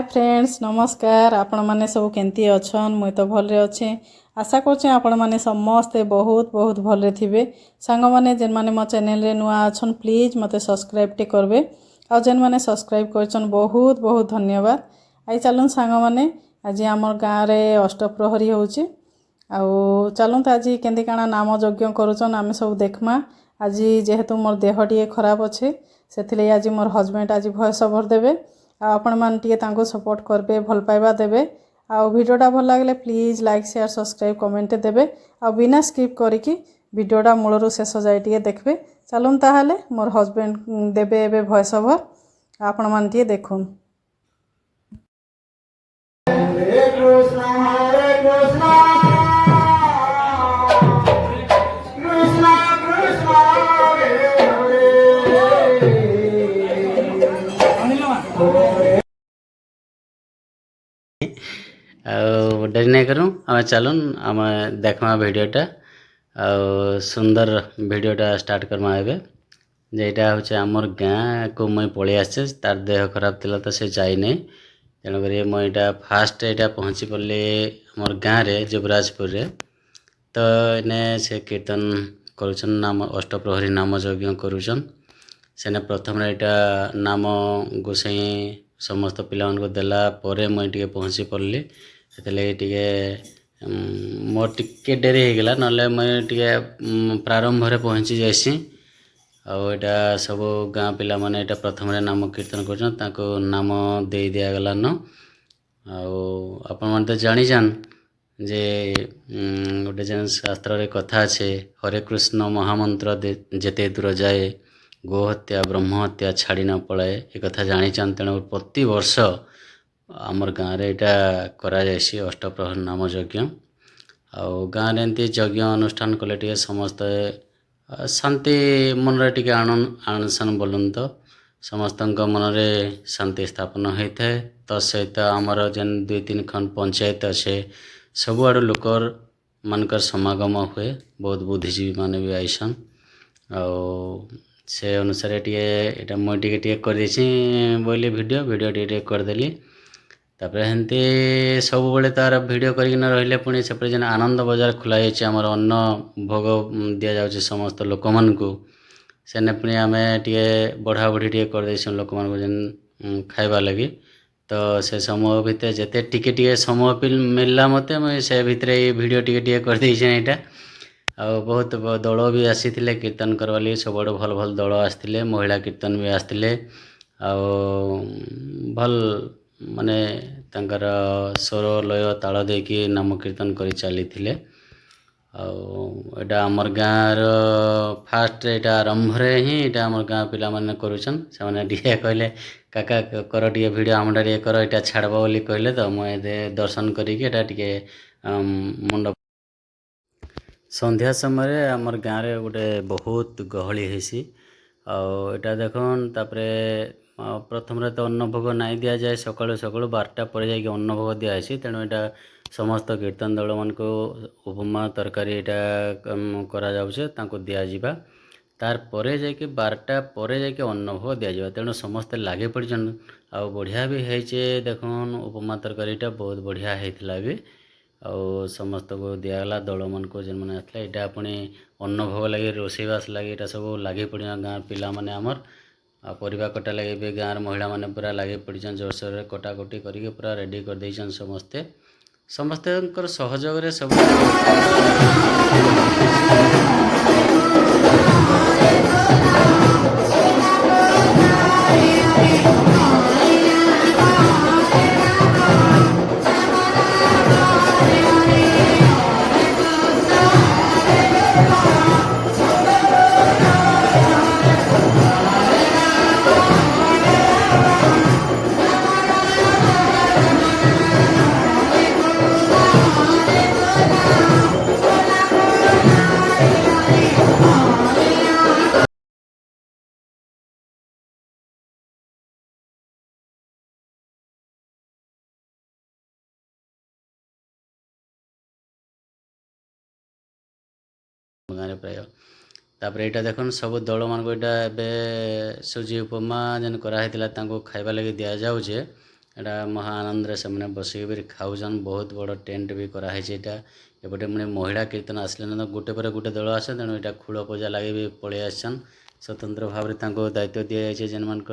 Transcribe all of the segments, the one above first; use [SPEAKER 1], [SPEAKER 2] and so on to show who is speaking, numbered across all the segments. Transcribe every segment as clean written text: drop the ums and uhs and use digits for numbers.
[SPEAKER 1] Hi friends नमस्कार आपण माने सब केंती अछन मुई तो भलरे अच्छे आशा करछे आपण माने समस्ते बहुत बहुत भलरे थिबे सांग माने जेन माने मो चैनल रे नुआ अछन प्लीज मते सब्सक्राइब टे करबे आ जेन माने सब्सक्राइब करछन बहुत बहुत धन्यवाद। आई चलन सांग माने आज हमर गाँव रे अष्टप्रहरी होउची आ चलूँ तो आज केंदी काना नाम यज्ञ करुचन आमे सब देखमा। आज जेहेतु मोर देह टिए खराब अच्छे से आज मोर हजबैंड आज वॉइस ओवर देबे आपण मान टिए तांको सपोर्ट करबे भल पाइबा देबे आ वीडियोटा भल लागले please like share subscribe comment देबे आ बिना स्किप करिकी वीडियोटा मूलरू शेष जाए टिए देखबे। चलूँ ताहाले मोर हजबैंड देबे एबे वॉइस ओवर आपण मान टिए देखुन।
[SPEAKER 2] हरे कृष्ण कृष्ण कृष्ण हरे
[SPEAKER 3] डरी नहीं करूँ आम चलन आम देखमा वीडियोटा सुंदर वीडियोटा स्टार्ट करमा एबे जेटा हूँ आमर गाँ को मुई पलि आसे तार देह खराब थिला तो से जाई नहीं तेणुक मुझा फास्ट यहाँ पहुँची पड़े आमर गाँव रे जुबराजपुर रे तो इने से कीर्तन करुछन नाम अष्टप्रहरी नाम यज्ञ करुछन सेने प्रथम यहाँ नाम गोसाई समस्त पिला देला परे मुई टिके पहुँची पड़ली से मोर टिके डेरी हो गला ना मुई टिके प्रारंभ रे पहुँची जाइसी आटा सब गाँ पिला माने यहाँ प्रथम नाम कीर्तन कर नाम दे दिगला न आपण मैंने तो जानी जान जे गोटे जेन शास्त्र रे कथा अच्छे हरे कृष्ण महामंत्र जेते दूर जाए गोहत्या ब्रह्महत्या छाड़ी न पलाए एक कथा जानी चान तेणु प्रति वर्ष आमर गाँव रे यहाँ करा जायसी अष्टप्रहर नाम यज्ञ आ गाँव रे एमती यज्ञ अनुष्ठान कले टिके समस्त शांति मन रे टिके आनसन बोलन तो समस्त मन रे शांति स्थापन होता है तसहित आमर जेन 2-3 खंड पंचायत अच्छे सबुआड़ लोकर मानकर समागम हुए बहुत बुद्धिजीवी माने भी आईसन से अनुसार टे मुझे टे कर बोले वीडियो टे करदेली तापर हेमती सब बड़े तार वीडियो करना रहिले पुणी से जेन आनंद बजार खोला जाइए आमर अन्न भोग दि जाऊँ समस्त लोक मानू सेने पुणी आम टे बढ़ा बढ़ी टे करदेसन लोक मान जेन खाइबा लगी तो से समय भितर जिते टिके समय मिलला मत से भितर वीडियो टे करदे यहाँ आ बहुत दल भी आसी कीर्तन करवा सब भल भल दल आसते महिला कीर्तन भी आसते आ भल माने तंकर स्वर लय ताल देकी नाम कीर्तन कर चली आटा आमर गाँव फास्ट यहाँ आरंभ ही यहाँ आमर गाँव पिला माने करुछन से टे कहले काका कर टे वीडियो आमटा टे कर यहाँ छाड़ब बोली कहले तो मुझे दर्शन करके मुंड संध्या समय आमर गाँव रे गोटे बहुत गहली हेसी आटा देखन तापरे प्रथम तो अन्न भोग नहीं दि जाए सकाळु सकाळु 12टा पर जाकि अन्न भोग दिखासी तेणु यहाँ समस्त कीर्तन दल मान को उपमा तरकारी यहाँ करा जाउछे तांको दिया जिबा तार परे जाकि 12टा पर जाकि अन्न भोग दिया जिबा तेणु समस्त लागे पड़छन आ बढ़िया भी होइछे देखन उपमा तरकारीटा बहुत बढ़िया होइथिला भी आ समस्त को दिगला दल मान को जेन मैंने आसला यहाँ पुणी अन्न भोग लगे रोषेईवास लगे यहाँ सब लगे पड़ा गाँव पिला माने आमर आ परिवा कटा लगे भी गाँव महिला माने पूरा लगे पड़छन जोरसोर कटाकटी करके पूरा रेडी कर देछन समस्ते समस्ते सहयोग रे सब गाँव प्राय तापर यहाँ देखन सब दल मान को यहाँ सुजी उपमा जेन कराई खाइबा लगे दि जाऊे ଏଇଟା ମହା ଆନନ୍ଦରେ ସେମାନେ ବସିକି ଖାଉଛନ୍। ବହୁତ ବଡ଼ ଟେଣ୍ଟ ବି କରାହେଇଛି ଏଇଟା। ଏପଟେ ମାନେ ମହିଳା କୀର୍ତ୍ତନ ଆସିଲେ ନା ଗୋଟେ ପରେ ଗୋଟେ ଦଳ ଆସେ, ତେଣୁ ଏଇଟା ଖୁଳ ପୂଜା ଲାଗି ବି ପଳେଇ ଆସିଛନ୍। ସ୍ୱତନ୍ତ୍ର ଭାବରେ ତାଙ୍କୁ ଦାୟିତ୍ୱ ଦିଆଯାଇଛି, ଯେମାନଙ୍କ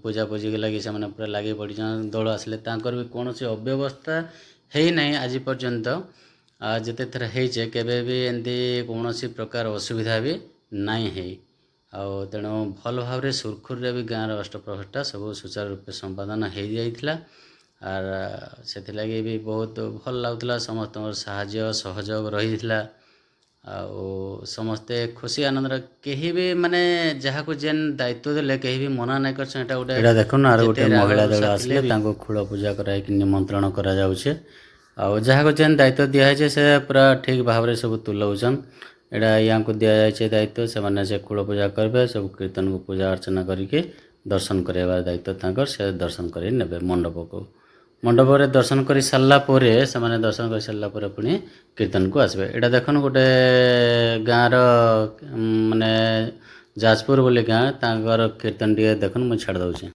[SPEAKER 3] ପୂଜାପୂଜି ଲାଗି ସେମାନେ ପୁରା ଲାଗି ପଡ଼ିଛନ୍। ଦଳ ଆସିଲେ ତାଙ୍କର ବି କୌଣସି ଅବ୍ୟବସ୍ଥା ହେଇନାହିଁ ଆଜି ପର୍ଯ୍ୟନ୍ତ। ଯେତେ ଥର ହେଇଛେ କେବେ ବି ଏମିତି କୌଣସି ପ୍ରକାର ଅସୁବିଧା ବି ନାଇଁ ହେଇ। ଆଉ ତେଣୁ ଭଲ ଭାବରେ ସୁରୁଖୁରୁରେ ବି ଗାଁର ଅଷ୍ଟପ୍ରହରୀଟା ସବୁ ସୁଚାରୁ ରୂପେ ସମ୍ପାଦନ ହେଇଯାଇଥିଲା। ଆର୍ ସେଥିଲାଗି ବି ବହୁତ ଭଲ ଲାଗୁଥିଲା। ସମସ୍ତଙ୍କର ସାହାଯ୍ୟ ସହଯୋଗ ରହିଥିଲା। ଆଉ ସମସ୍ତେ ଖୁସି ଆନନ୍ଦରେ କେହି ବି ମାନେ ଯାହାକୁ ଯେନ୍ ଦାୟିତ୍ୱ ଦେଲେ କେହି ବି ମନା ନାଇଁ କରିଛନ୍। ଏଇଟା ଗୋଟେ ଏଇଟା ଦେଖୁନ ଆର ଗୋଟେ ମହିଳା ଦଳ ଆସିଲେ ତାଙ୍କୁ ଖୁଳ ପୂଜା କରାଇକି ନିମନ୍ତ୍ରଣ କରାଯାଉଛି। ଆଉ ଯାହାକୁ ଯେନ୍ ଦାୟିତ୍ୱ ଦିଆହେଇଛି ସେ ପୁରା ଠିକ୍ ଭାବରେ ସବୁ ତୁଲାଉଛନ୍। ଏଇଟା ୟାଙ୍କୁ ଦିଆଯାଇଛି ଦାୟିତ୍ୱ, ସେମାନେ ସେ ଖୁଳ ପୂଜା କରିବେ, ସବୁ କୀର୍ତ୍ତନକୁ ପୂଜା ଅର୍ଚ୍ଚନା କରିକି ଦର୍ଶନ କରାଇବାର ଦାୟିତ୍ୱ ତାଙ୍କର। ସେ ଦର୍ଶନ କରି ନେବେ ମଣ୍ଡପକୁ। ମଣ୍ଡପରେ ଦର୍ଶନ କରି ସାରିଲା ପରେ ସେମାନେ ଦର୍ଶନ କରି ସାରିଲା ପରେ ପୁଣି କୀର୍ତ୍ତନକୁ ଆସିବେ। ଏଇଟା ଦେଖୁନ ଗୋଟେ ଗାଁର ମାନେ ଯାଜପୁର ବୋଲି ଗାଁ, ତାଙ୍କର କୀର୍ତ୍ତନ ଟିକେ ଦେଖୁନ ମୁଁ ଛାଡ଼ି ଦେଉଛି।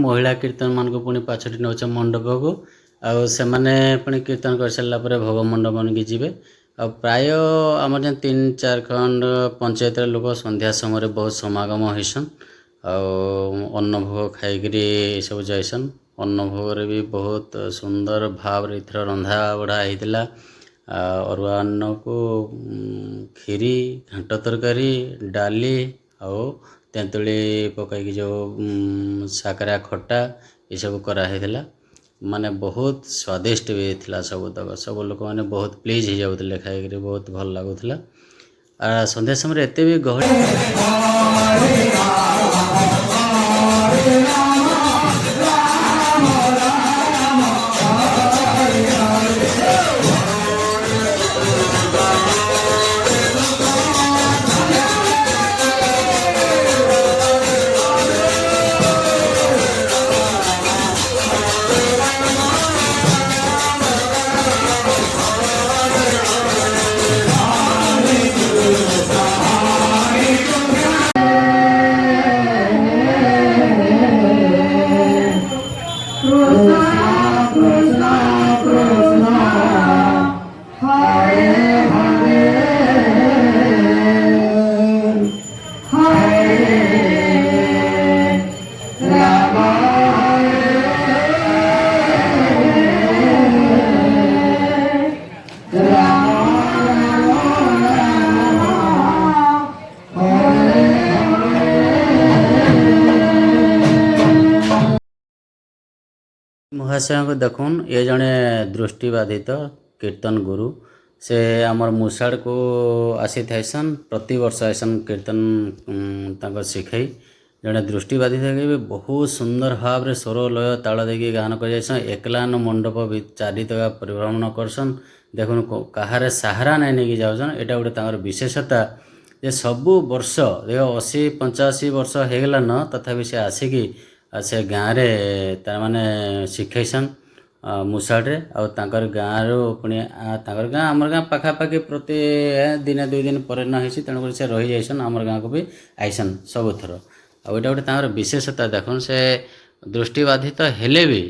[SPEAKER 3] ମହିଳା କୀର୍ତ୍ତନମାନଙ୍କୁ ପୁଣି ପାଛୋଟି ନେଉଛ ମଣ୍ଡପକୁ। ଆଉ ସେମାନେ ପୁଣି କୀର୍ତ୍ତନ କରିସାରିଲା ପରେ ଭୋଗ ମଣ୍ଡପକୁ ଯିବେ। ଆଉ ପ୍ରାୟ ଆମର ଯେନ୍ 3-4 ଖଣ୍ଡ ପଞ୍ଚାୟତର ଲୋକ ସନ୍ଧ୍ୟା ସମୟରେ ବହୁତ ସମାଗମ ହେଇସନ୍। ଆଉ ଅନ୍ନଭୋଗ ଖାଇକିରି ସବୁ ଯାଇସନ୍। ଅନ୍ନଭୋଗରେ ବି ବହୁତ ସୁନ୍ଦର ଭାବରେ ଏଥର ରନ୍ଧା ବଢ଼ା ହେଇଥିଲା। ଅରୁଆ ଅନ୍ନକୁ କ୍ଷୀରି, ଘାଣ୍ଟ ତରକାରୀ, ଡାଲି ଆଉ ତେନ୍ତୁଳି ପକାଇକି ଯେଉଁ ସାକରା ଖଟା ଏସବୁ କରାହେଇଥିଲା। ମାନେ ବହୁତ ସ୍ୱାଦିଷ୍ଟ ବି ଥିଲା ସବୁତକ। ସବୁ ଲୋକମାନେ ବହୁତ ପ୍ଲିଜ୍ ହେଇଯାଉଥିଲେ ଖାଇକିରି, ବହୁତ ଭଲ ଲାଗୁଥିଲା। ସନ୍ଧ୍ୟା ସମୟରେ ଏତେ ବି ଗହଳି ମହାଶୟଙ୍କୁ ଦେଖୁନ୍, ଏ ଜଣେ ଦୃଷ୍ଟିବାଧିତ କୀର୍ତ୍ତନ ଗୁରୁ। ସେ ଆମର ମୁସାଡ଼କୁ ଆସିଥାଇସନ୍, ପ୍ରତିବର୍ଷ ଆଇସନ୍ କୀର୍ତ୍ତନ ତାଙ୍କର ଶିଖାଇ। ଜଣେ ଦୃଷ୍ଟିବାଧିତ ବି ବହୁତ ସୁନ୍ଦର ଭାବରେ ସ୍ୱର ଲୟ ତାଳ ଦେଇକି ଗାନ କରିଯାଇସନ୍। ଏକଲାନ ମଣ୍ଡପ ଚାରିତକା ପରିଭ୍ରମଣ କରସନ୍। ଦେଖୁନ୍ କାହାରେ ସାହାରା ନାଇଁ ନେଇକି ଯାଉଛନ୍। ଏଇଟା ଗୋଟେ ତାଙ୍କର ବିଶେଷତା ଯେ ସବୁ ବର୍ଷ 80-85 ବର୍ଷ ହେଇଗଲାନ, ତଥାପି ସେ ଆସିକି ସେ ଗାଁରେ ତାମାନେ ଶିଖାଇସନ୍ ମୁସାଡ଼ରେ। ଆଉ ତାଙ୍କର ଗାଁରୁ ପୁଣି ତାଙ୍କର ଗାଁ ଆମର ଗାଁ ପାଖାପାଖି ପ୍ରତି ଦିନେ 2 ଦିନ ପରେ ନ ହେଇଛି, ତେଣୁକରି ସେ ରହିଯାଇସନ୍। ଆମର ଗାଁକୁ ବି ଆଇସନ୍ ସବୁଥର। ଆଉ ଏଇଟା ଗୋଟେ ତାଙ୍କର ବିଶେଷତା। ଦେଖୁନ୍ ସେ ଦୃଷ୍ଟିବାଧିତ ହେଲେ ବି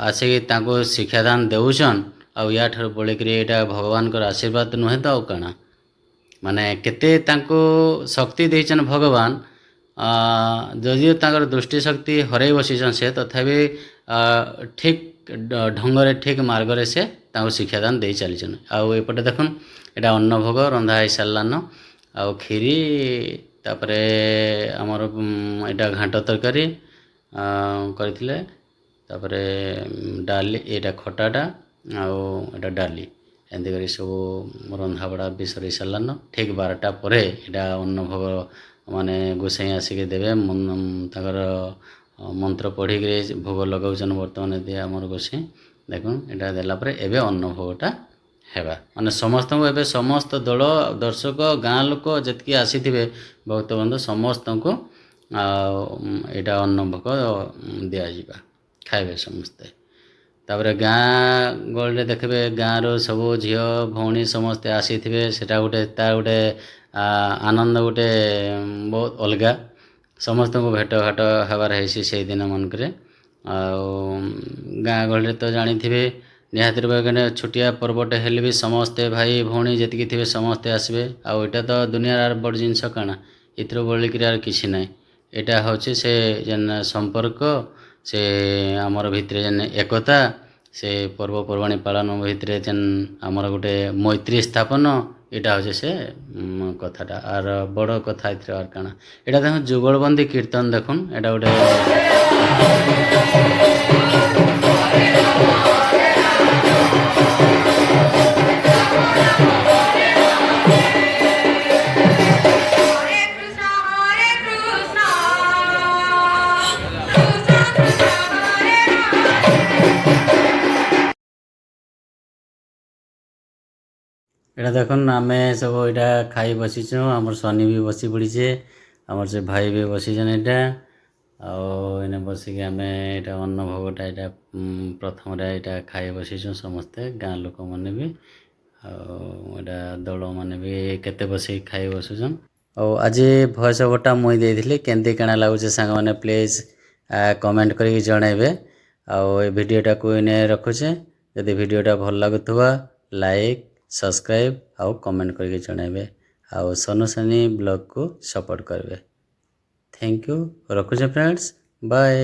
[SPEAKER 3] ଆସିକି ତାଙ୍କୁ ଶିକ୍ଷାଦାନ ଦେଉଛନ୍। ଆଉ ୟାଠାରୁ ବଳିକିରି ଏଇଟା ଭଗବାନଙ୍କର ଆଶୀର୍ବାଦ ନୁହେଁ ତ ଆଉ କାଣା। ମାନେ କେତେ ତାଙ୍କୁ ଶକ୍ତି ଦେଇଛନ୍ ଭଗବାନ। ଯଦିଓ ତାଙ୍କର ଦୃଷ୍ଟିଶକ୍ତି ହରାଇ ବସିଛନ୍ ସେ, ତଥାପି ଠିକ୍ ଢଙ୍ଗରେ ଠିକ୍ ମାର୍ଗରେ ସେ ତାଙ୍କୁ ଶିକ୍ଷାଦାନ ଦେଇ ଚାଲିଛନ୍। ଆଉ ଏପଟେ ଦେଖୁନ୍ ଏଇଟା ଅନ୍ନଭୋଗ ରନ୍ଧା ହେଇସାରିଲାନ। ଆଉ କ୍ଷୀରି, ତାପରେ ଆମର ଏଇଟା ଘାଣ୍ଟ ତରକାରୀ କରିଥିଲେ। ତାପରେ ଡାଲି, ଏଇଟା ଖଟାଟା, ଆଉ ଏଇଟା ଡାଲି, ଏମିତି କରି ସବୁ ରନ୍ଧାବଢ଼ା ବି ସରି ସାରିଲାନ। ଠିକ୍ 12ଟା ପରେ ଏଇଟା ଅନ୍ନଭୋଗ ମାନେ ଗୋସାଇଁ ଆସିକି ଦେବେ। ତାଙ୍କର ମନ୍ତ୍ର ପଢ଼ିକିରି ଭୋଗ ଲଗାଉଛନ୍ ବର୍ତ୍ତମାନ ଏଦି ଆମର ଗୋଷୀ ଦେଖୁନ୍ ଏଇଟା ଦେଲା ପରେ ଏବେ ଅନ୍ନ ଭୋଗଟା ହେବା ମାନେ ସମସ୍ତଙ୍କୁ ଏବେ ସମସ୍ତ ଦଳ ଦର୍ଶକ ଗାଁ ଲୋକ ଯେତିକି ଆସିଥିବେ ଭକ୍ତବନ୍ଧୁ ସମସ୍ତଙ୍କୁ ଏଇଟା ଅନ୍ନ ଭୋଗ ଦିଆଯିବା ଖାଇବେ ସମସ୍ତେ। ତାପରେ ଗାଁ ଗହଳିରେ ଦେଖିବେ ଗାଁରୁ ସବୁ ଝିଅ ଭଉଣୀ ସମସ୍ତେ ଆସିଥିବେ ସେଇଟା ଗୋଟେ ତାର ଗୋଟେ ଆନନ୍ଦ ଗୋଟେ ବହୁତ ଅଲଗା ସମସ୍ତଙ୍କୁ ଭେଟ ଘାଟ ହେବାର ହେଇଛି ସେଇଦିନ ମାନଙ୍କରେ। ଆଉ ଗାଁ ଗହଳିରେ ତ ଜାଣିଥିବେ ନିହାତି ରୂପେ ଛୋଟିଆ ପର୍ବଟେ ହେଲେ ବି ସମସ୍ତେ ଭାଇ ଭଉଣୀ ଯେତିକି ଥିବେ ସମସ୍ତେ ଆସିବେ। ଆଉ ଏଇଟା ତ ଦୁନିଆର ବଡ଼ ଜିନିଷ କାଣା ଏଥିରୁ ବଳିକିରି ଆର କିଛି ନାହିଁ। ଏଇଟା ହେଉଛି ସେ ଯେନ୍ ସମ୍ପର୍କ ସେ ଆମର ଭିତରେ ଯେନ୍ ଏକତା ସେ ପର୍ବପର୍ବାଣି ପାଳନ ଭିତରେ ଯେନ୍ ଆମର ଗୋଟେ ମୈତ୍ରୀ ସ୍ଥାପନ ଏଇଟା ହେଉଛି ସେ କଥାଟା ଆର ବଡ଼ କଥା ଏଥିରେ ଆର କାଣା ଏଇଟା ଦେଖୁନ୍ ଯୁଗଳବନ୍ଦୀ କୀର୍ତ୍ତନ ଦେଖୁନ୍ ଏଇଟା ଗୋଟେ ଏଇଟା ଦେଖୁନ୍ ଆମେ ସବୁ ଏଇଟା ଖାଇ ବସିଛୁଁ ଆମର ସ୍ୱାମୀ ବି ବସି ପଡ଼ିଛେ ଆମର ସେ ଭାଇ ବି ବସିଛନ୍ ଏଇଟା ଆଉ ଏନେ ବସିକି ଆମେ ଏଇଟା ଅନ୍ନ ଭୋଗଟା ଏଇଟା ପ୍ରଥମରେ ଏଇଟା ଖାଇ ବସିଛୁଁ ସମସ୍ତେ ଗାଁ ଲୋକମାନେ ବି ଆଉ ଏଇଟା ଦଳମାନେ ବି କେତେ ବସିକି ଖାଇ ବସୁଛନ୍। ଆଉ ଆଜି ଭଏସ୍ ଓଭର୍ଟା ମୁଇଁ ଦେଇଥିଲି କେମିତି କାଣା ଲାଗୁଛେ ସାଙ୍ଗମାନେ ପ୍ଲିଜ୍ କମେଣ୍ଟ କରିକି ଜଣାଇବେ। ଆଉ ଏ ଭିଡ଼ିଓଟାକୁ ଏନେ ରଖୁଛେ ଯଦି ଭିଡ଼ିଓଟା ଭଲ ଲାଗୁଥିବା ଲାଇକ୍ ସବସ୍କ୍ରାଇବ୍ ଆଉ କମେଣ୍ଟ କରିକି ଜଣାଇବେ ଆଉ ସନୁ ସନି ବ୍ଲଗ୍କୁ ସପୋର୍ଟ କରିବେ। ଥ୍ୟାଙ୍କ ୟୁ ରଖୁଛେ ଫ୍ରେଣ୍ଡସ୍ ବାଏ।